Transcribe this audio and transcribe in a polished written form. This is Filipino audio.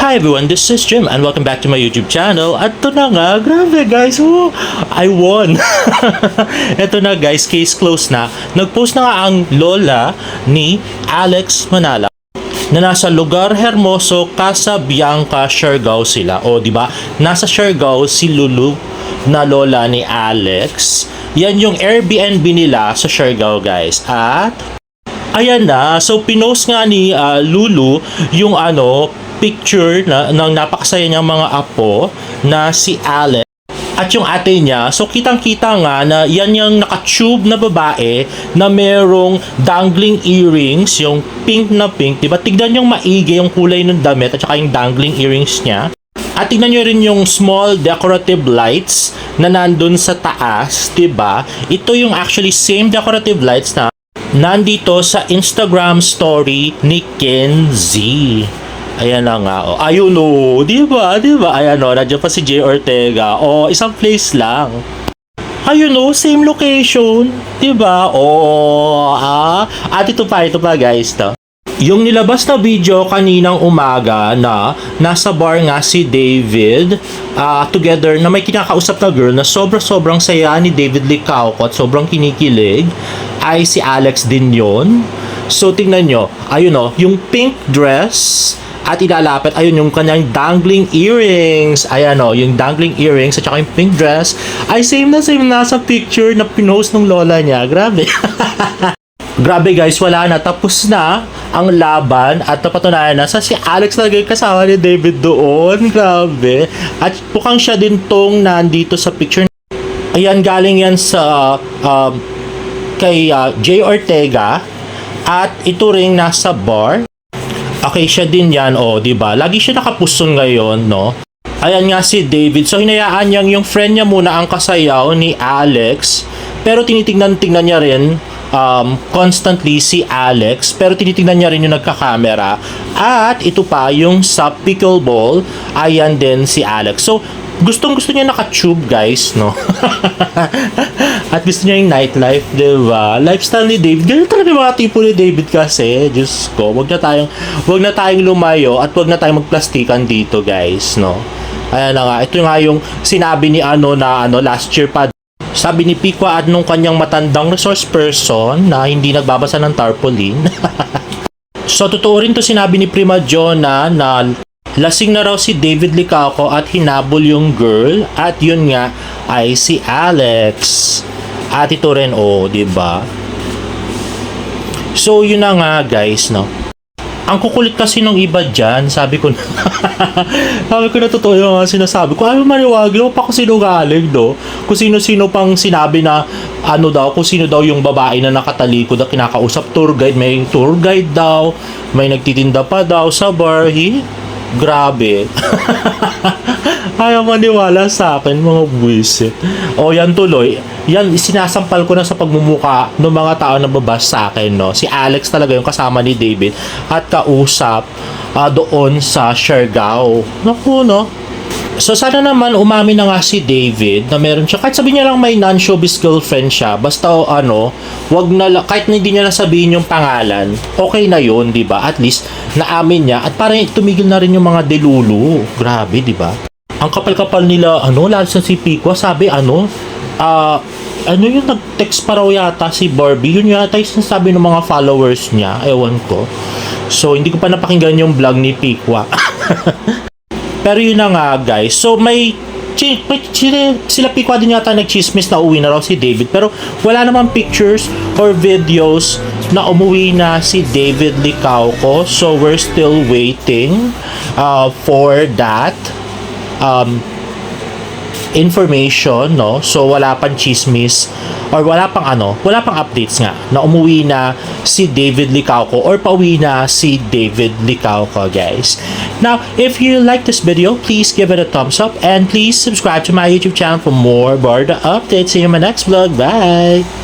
Hi everyone, this is Jim and welcome back to my YouTube channel. At ito na nga, grabe guys, I won. Ito na guys, case closed na. Nag-post na nga ang lola ni Alex Manala na nasa lugar Hermoso, Casabianca, Siargao sila. O di ba? Nasa Siargao si Lulu na lola ni Alex. Yan yung Airbnb nila sa Siargao guys. At ayan na, so pinost nga ni Lulu yung picture ng napakasaya niyang mga apo na si Alex at yung ate niya. So kitang-kita nga na yan yung naka-tube na babae na merong dangling earrings, yung pink na pink, diba? Tignan yung maigi yung kulay ng damit at saka yung dangling earrings niya. At tignan nyo rin yung small decorative lights na nandun sa taas, diba? Ito yung actually same decorative lights na nandito sa Instagram story ni Kenzie. Ayan na nga. Oh. Ayun o. Diba? Ayan o. Nandiyan pa si Jay Ortega. O, isang place lang. Ayun o. Same location. Diba? O. At ito pa guys. To. Yung nilabas na video kaninang umaga na nasa bar nga si David together na may kinakausap na girl na sobrang saya ni David Licauco at sobrang kinikilig ay si Alex din yon. So tingnan nyo, ayun o, yung pink dress at ilalapit, ayun yung kanyang dangling earrings. Ayan o, yung dangling earrings at saka yung pink dress ay same na sa picture na pinost ng lola niya. Grabe. Grabe guys, wala na. Tapos na ang laban at napatunayan na sa si Alex talaga yung kasama ni David doon. Grabe. At mukhang siya din tong nandito sa picture. Ayan, galing yan sa kay Jay Ortega. At ito ring nasa bar. Okay, siya din yan, diba? Lagi siya nakapuson ngayon, no? Ayan nga si David. So, hinayaan niyang yung friend niya muna ang kasayaw ni Alex. Pero tinitingnan niya rin constantly si Alex. Pero tinitingnan niya rin yung nagka-camera. At ito pa, yung sa pickleball, ayan din si Alex. So, gustong-gusto niya naka-tube, guys, no? At gusto niya yung nightlife, diba? Lifestyle ni David. Ganyan talaga yung mga tipo ni David kasi. Diyos ko, wag na tayong lumayo at wag na tayong magplastikan dito, guys, no? Ayan na nga. Ito nga yung sinabi ni last year pa. Sabi ni Pikwa at nung kanyang matandang resource person na hindi nagbabasa ng tarpaulin. So, totoo rin to sinabi ni Prima Jonah na lasing na raw si David Licauco at hinabol yung girl at yun nga ay si Alex. At ito rin diba? So yun na nga guys, no. Ang kukulit kasi nung iba dyan, sabi ko na totoo yung sinasabi ko. Ayaw maniwag, pa kung sino galing, do. Kung sino-sino pang sinabi na kung sino daw yung babae na nakatalikod na kinakausap tour guide. May tour guide daw, may nagtitinda pa daw sa bar. Grabe. Ayaw maniwala sa akin, mga buwisit. Yan tuloy. Yan, sinasampal ko na sa pagmumuka ng mga tao na babas sa akin, no? Si Alex talaga yung kasama ni David at kausap doon sa Siargao. Naku, no? So, sana naman umamin na nga si David na meron siya. Kahit sabihin niya lang may non-showbiz girlfriend siya. Basta, wag na, kahit hindi niya nasabihin yung pangalan, okay na yun, di ba? At least, naamin niya. At parang tumigil na rin yung mga delulu. Grabe, di ba? Ang kapal-kapal nila, lalo sa si Pikwa, sabi, yung nag-text pa raw yata si Barbie. Yun yata yung sinasabi ng mga followers niya. Ewan ko. So, hindi ko pa napakinggan yung vlog ni Pikwa. Pero yun na nga guys. So may sila Pikwa din yata nagchismis na uwi na raw si David. Pero wala namang pictures or videos na umuwi na si David Licauco. So we're still waiting for that information, no? So wala pang chismis or wala pang updates nga na umuwi na si David Licauco or pauwi na si David Licauco, guys. Now, if you like this video, please give it a thumbs up and please subscribe to my YouTube channel for more Barda updates. See you in my next vlog. Bye!